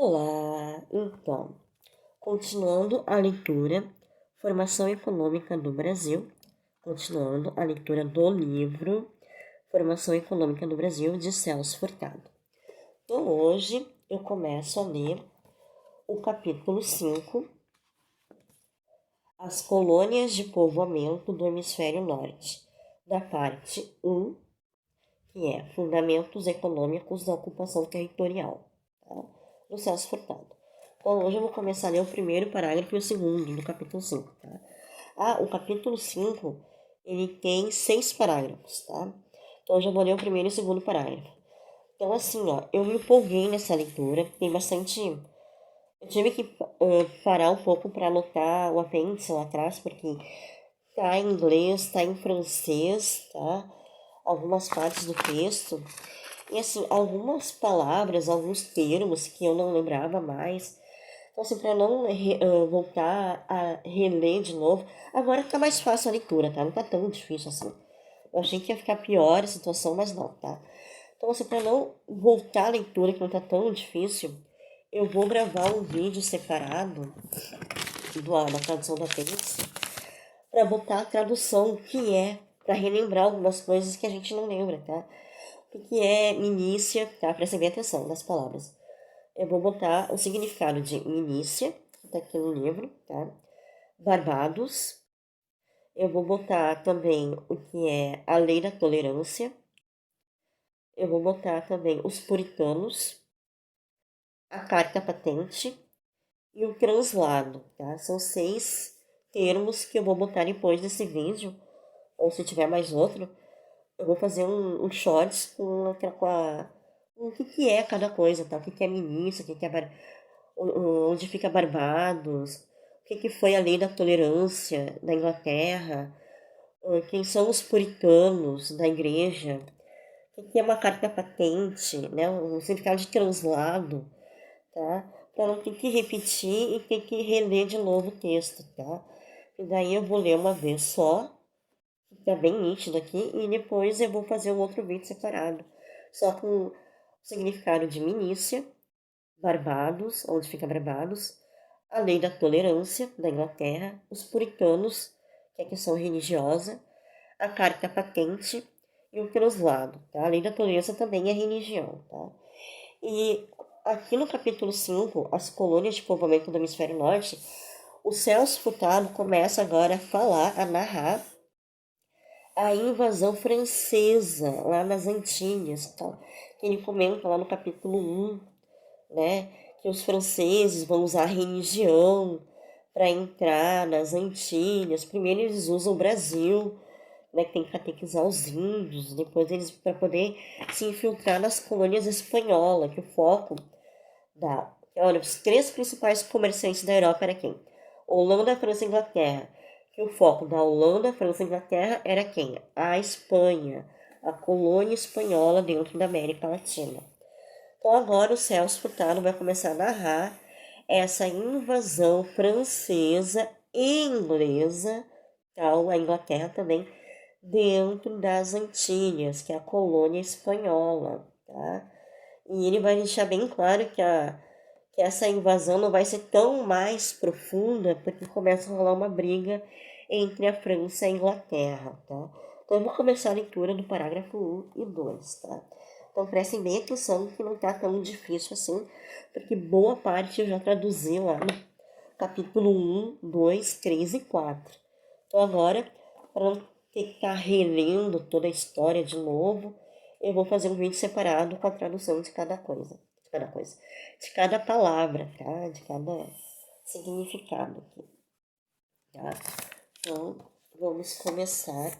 Olá, então, continuando a leitura, Formação Econômica do Brasil, continuando a leitura do livro Formação Econômica do Brasil, de Celso Furtado. Então, hoje eu começo a ler o capítulo 5, As Colônias de Povoamento do Hemisfério Norte, da parte 1, que é Fundamentos Econômicos da Ocupação Territorial, tá? Do Celso Furtado. Então, hoje eu vou começar a ler o primeiro parágrafo e o segundo do capítulo 5, tá? O capítulo 5, ele tem 6 parágrafos, tá? Então, eu já vou ler o primeiro e o segundo parágrafo. Então, assim, ó, eu me empolguei nessa leitura, tem bastante... Eu tive que parar um pouco para anotar o apêndice lá atrás, porque tá em inglês, tá em francês, tá? Algumas partes do texto. E assim, algumas palavras, alguns termos que eu não lembrava mais. Então, assim, para não voltar a reler de novo. Agora tá mais fácil a leitura, tá? Não tá tão difícil assim. Eu achei que ia ficar pior a situação, mas não, tá? Então, assim, para não voltar a leitura, que não tá tão difícil, eu vou gravar um vídeo separado da tradução da apêndice para botar a tradução, que é para relembrar algumas coisas que a gente não lembra, tá? O que é milícia, tá? Prestem bem atenção nas palavras. Eu vou botar o significado de milícia, que tá aqui no livro, tá? Barbados. Eu vou botar também o que é a lei da tolerância. Eu vou botar também os puritanos, a carta patente e o translado, tá? São 6 termos que eu vou botar depois desse vídeo, ou se tiver mais outro, eu vou fazer um shorts com o que é cada coisa, tá? O que é milícia, o que é onde fica Barbados, o que foi a lei da tolerância da Inglaterra, quem são os puritanos da igreja, o que é uma carta patente, né? O significado de translado, tá? Para não ter que repetir e ter que reler de novo o texto, tá? E daí eu vou ler uma vez só, fica bem nítido aqui, e depois eu vou fazer um outro vídeo separado, só com o significado de milícia, Barbados, onde fica Barbados, a lei da tolerância da Inglaterra, os puritanos, que é a questão religiosa, a carta patente e o translado, tá? A lei da tolerância também é religião, tá? E aqui no capítulo 5, as colônias de povoamento do hemisfério norte, o Celso Furtado começa agora a falar, a narrar a invasão francesa lá nas Antilhas, tá? Ele comenta lá no capítulo 1, né, que os franceses vão usar a religião para entrar nas Antilhas. Primeiro eles usam o Brasil, né, que tem que catequizar os índios, depois eles para poder se infiltrar nas colônias espanholas, que o foco olha, os 3 principais comerciantes da Europa era quem? Holanda, França e Inglaterra. Que o foco da Holanda, França e Inglaterra era quem? A Espanha, a colônia espanhola dentro da América Latina. Então agora o Celso Furtado vai começar a narrar essa invasão francesa e inglesa, tal, a Inglaterra também, dentro das Antilhas, que é a colônia espanhola, tá? E ele vai deixar bem claro que essa invasão não vai ser tão mais profunda, porque começa a rolar uma briga entre a França e a Inglaterra, tá? Então eu vou começar a leitura do parágrafo 1 e 2, tá? Então prestem bem atenção que não tá tão difícil assim, porque boa parte eu já traduzi lá no capítulo 1, 2, 3 e 4. Então agora, para não ter que estar relendo toda a história de novo, eu vou fazer um vídeo separado com a tradução de cada palavra, tá? De cada significado aqui, tá? Então, vamos começar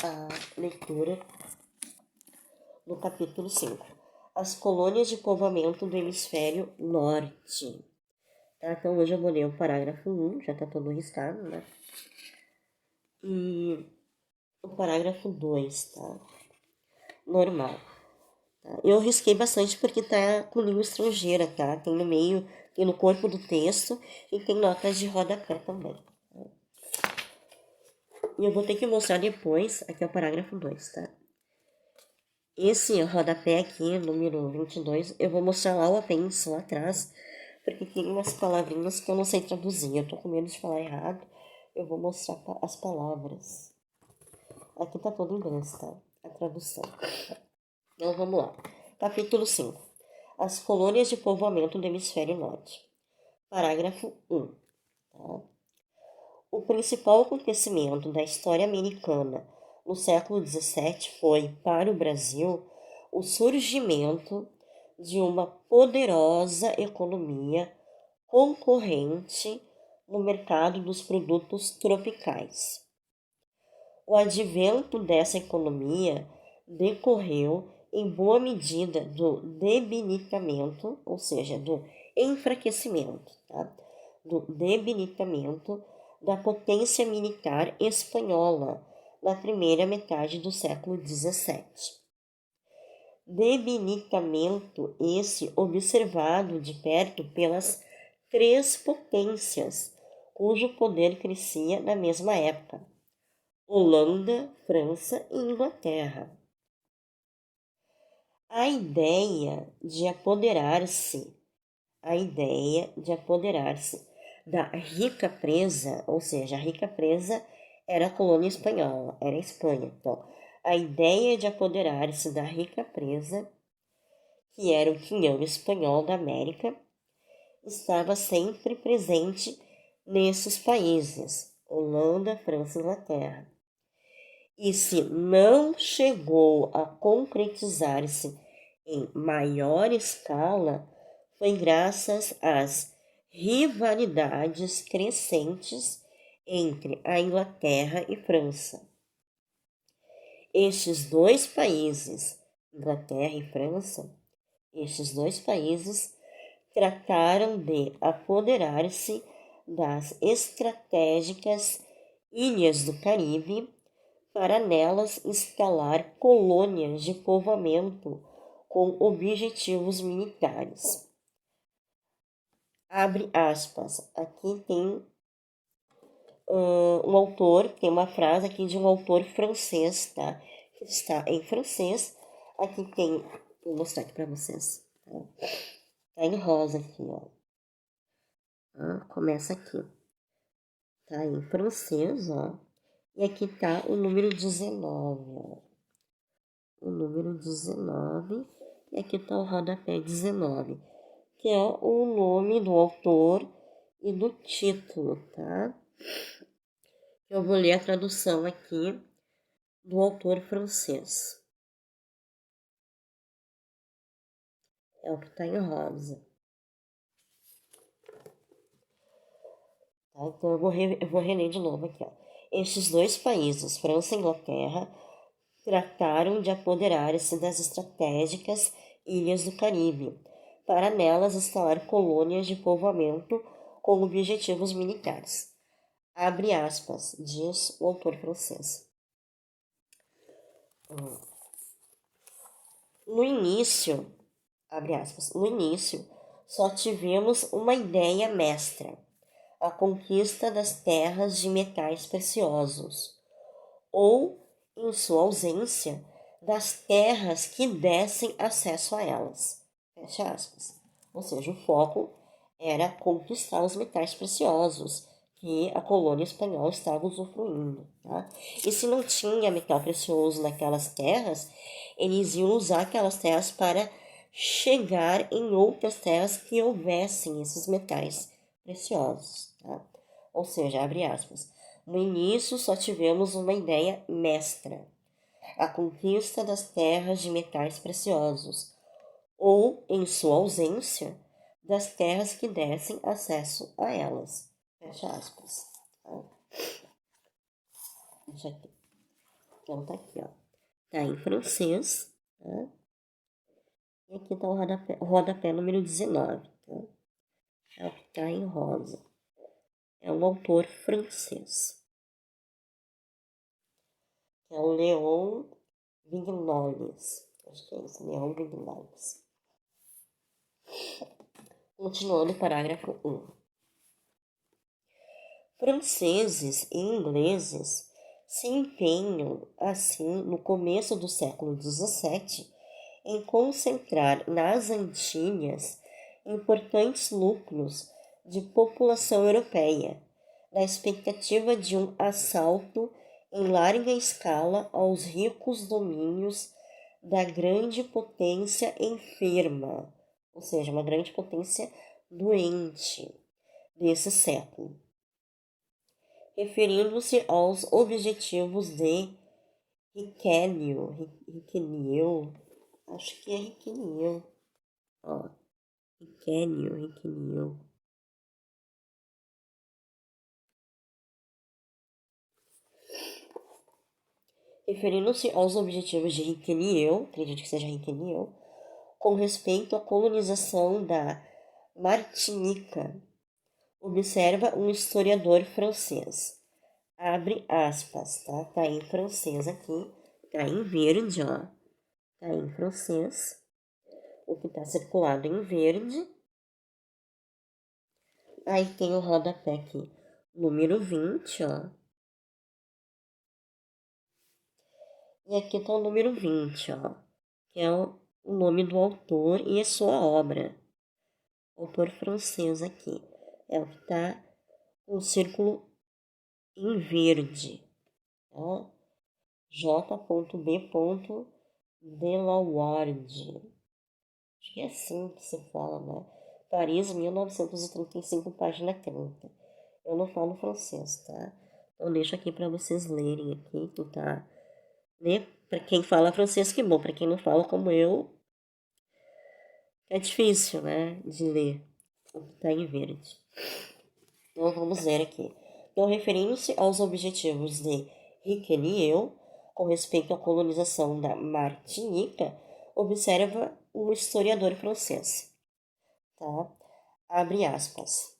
a leitura no capítulo 5. As colônias de povoamento do hemisfério norte. Tá? Então, hoje eu vou ler o parágrafo 1, já tá todo riscado, né? E o parágrafo 2, tá? Normal. Tá? Eu risquei bastante porque tá com língua estrangeira, tá? Tem no meio, tem no corpo do texto e tem notas de rodapé também. Tá? E eu vou ter que mostrar depois, aqui é o parágrafo 2, tá? Esse rodapé aqui, número 22, eu vou mostrar lá o apêndice lá atrás, porque tem umas palavrinhas que eu não sei traduzir. Eu tô com medo de falar errado. Eu vou mostrar as palavras. Aqui tá todo em inglês, tá? A tradução. Então vamos lá. Capítulo 5. As colônias de povoamento do hemisfério norte. Parágrafo 1. Tá? O principal acontecimento da história americana no século XVII foi, para o Brasil, o surgimento de uma poderosa economia concorrente no mercado dos produtos tropicais. O advento dessa economia decorreu em boa medida do debilitamento, ou seja, do enfraquecimento, tá? Do debilitamento da potência militar espanhola na primeira metade do século XVII. Debilitamento esse observado de perto pelas três potências, cujo poder crescia na mesma época: Holanda, França e Inglaterra. A ideia de apoderar-se da rica presa, ou seja, a rica presa era a colônia espanhola, era a Espanha. Então, a ideia de apoderar-se da rica presa, que era o quinhão espanhol da América, estava sempre presente nesses países, Holanda, França e Inglaterra. E se não chegou a concretizar-se em maior escala, foi graças às rivalidades crescentes entre a Inglaterra e França. Estes dois países, Inglaterra e França, trataram de apoderar-se das estratégicas ilhas do Caribe para nelas instalar colônias de povoamento com objetivos militares. Abre aspas. Aqui tem um autor, tem uma frase aqui de um autor francês, tá? Que está em francês. Aqui tem, vou mostrar aqui para vocês. Tá em rosa aqui, ó. Começa aqui. Tá em francês, ó. E aqui tá o número 19, ó. O número 19. E aqui tá o rodapé 19, que é o nome do autor e do título, tá? Eu vou ler a tradução aqui do autor francês. É o que está em rosa. Tá? Então eu vou reler de novo aqui. Ó. Estes dois países, França e Inglaterra, trataram de apoderar-se das estratégicas ilhas do Caribe, para nelas instalar colônias de povoamento com objetivos militares. Abre aspas, diz o autor francês. No início, abre aspas, no início, só tivemos uma ideia mestra, a conquista das terras de metais preciosos, ou, em sua ausência, das terras que dessem acesso a elas. Fecha aspas. Ou seja, o foco era conquistar os metais preciosos que a colônia espanhola estava usufruindo. Tá? E se não tinha metal precioso naquelas terras, eles iam usar aquelas terras para chegar em outras terras que houvessem esses metais preciosos. Tá? Ou seja, abre aspas. No início só tivemos uma ideia mestra, a conquista das terras de metais preciosos, ou, em sua ausência, das terras que dessem acesso a elas. Fecha aspas. Deixa aqui. Então tá aqui, ó. Tá em francês, tá? E aqui tá o rodapé número 19, tá? É o que tá em rosa. É um autor francês. Que é o Léon Vignoles. Acho que é isso, Léon Vignoles. Continuando o parágrafo 1. Franceses e ingleses se empenham, assim, no começo do século XVII, em concentrar nas Antilhas importantes núcleos de população europeia, na expectativa de um assalto em larga escala aos ricos domínios da grande potência enferma, ou seja, uma grande potência doente desse século, referindo-se aos objetivos de Riquenio, acho que é Riquenio, ó, Riquenio. Referindo-se aos objetivos de Riquenio, acredito que seja Riquenio, com respeito à colonização da Martinica, observa um historiador francês. Abre aspas, tá? Tá em francês aqui, tá em verde, ó. Tá em francês. O que tá circulado em verde. Aí tem o rodapé aqui, número 20, ó. E aqui tá o número 20, ó. Que é o nome do autor e a sua obra. Autor francês aqui. É o que tá com o círculo em verde. Tá? J.B. Delaward. Acho que é assim que se fala, né? Paris, 1935, página 30. Eu não falo francês, tá? Então deixo aqui para vocês lerem aqui, que tá... Né? Para quem fala francês, que bom. Para quem não fala como eu, é difícil, né? De ler o que tá em verde. Então vamos ver aqui. Então, referindo-se aos objetivos de Riquenil, com respeito à colonização da Martinica, observa um historiador francês. Tá? Abre aspas.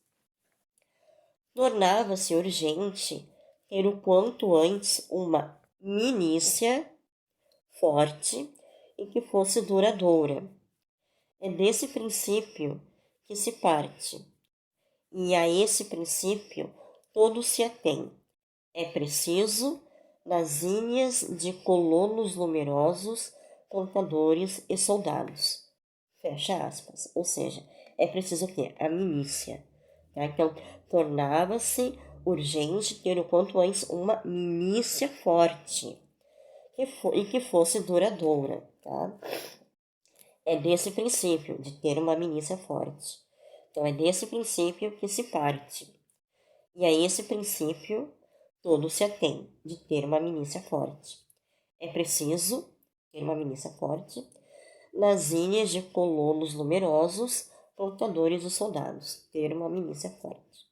Tornava-se urgente ter o quanto antes uma milícia forte e que fosse duradoura. É desse princípio que se parte, e a esse princípio todos se atém. É preciso, nas linhas de colonos numerosos, plantadores e soldados. Fecha aspas. Ou seja, é preciso ter a milícia. Tá? Então, tornava-se urgente ter o quanto antes uma milícia forte e que fosse duradoura. Tá? É desse princípio de ter uma milícia forte. Então, é desse princípio que se parte. E a esse princípio todo se atém, de ter uma milícia forte. É preciso ter uma milícia forte nas ilhas de colonos numerosos, plantadores e soldados, ter uma milícia forte.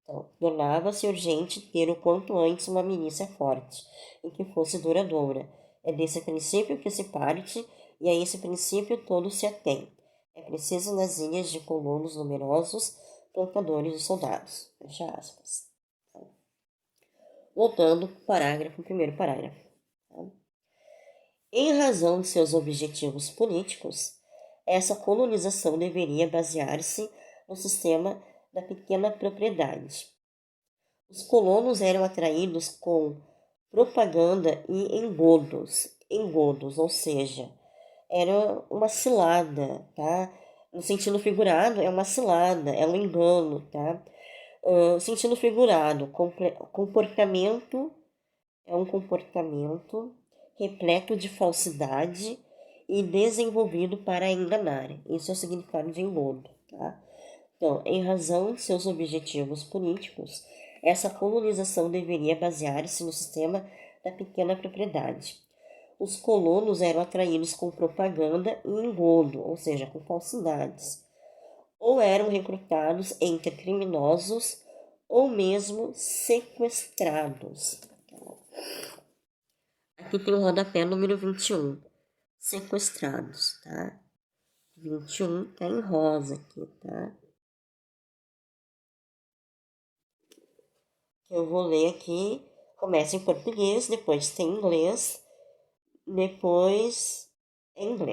Então, tornava-se urgente ter o quanto antes uma milícia forte e que fosse duradoura. É desse princípio que se parte, e a esse princípio todo se atém. É preciso nas ilhas de colonos numerosos, plantadores e soldados. Fecha aspas. Voltando para o parágrafo, primeiro parágrafo. Em razão de seus objetivos políticos, essa colonização deveria basear-se no sistema da pequena propriedade. Os colonos eram atraídos com propaganda e engodos, ou seja, era uma cilada, tá? No sentido figurado, é uma cilada, é um engano, tá? Sentido figurado, comportamento, é um comportamento repleto de falsidade e desenvolvido para enganar. Isso é o significado de engodo, tá? Então, em razão de seus objetivos políticos, essa colonização deveria basear-se no sistema da pequena propriedade. Os colonos eram atraídos com propaganda e engodo, ou seja, com falsidades, ou eram recrutados entre criminosos ou mesmo sequestrados. Aqui tem o rodapé número 21, sequestrados, tá? 21 tá em rosa aqui, tá? Eu vou ler aqui, começa em português, depois tem inglês, depois em inglês.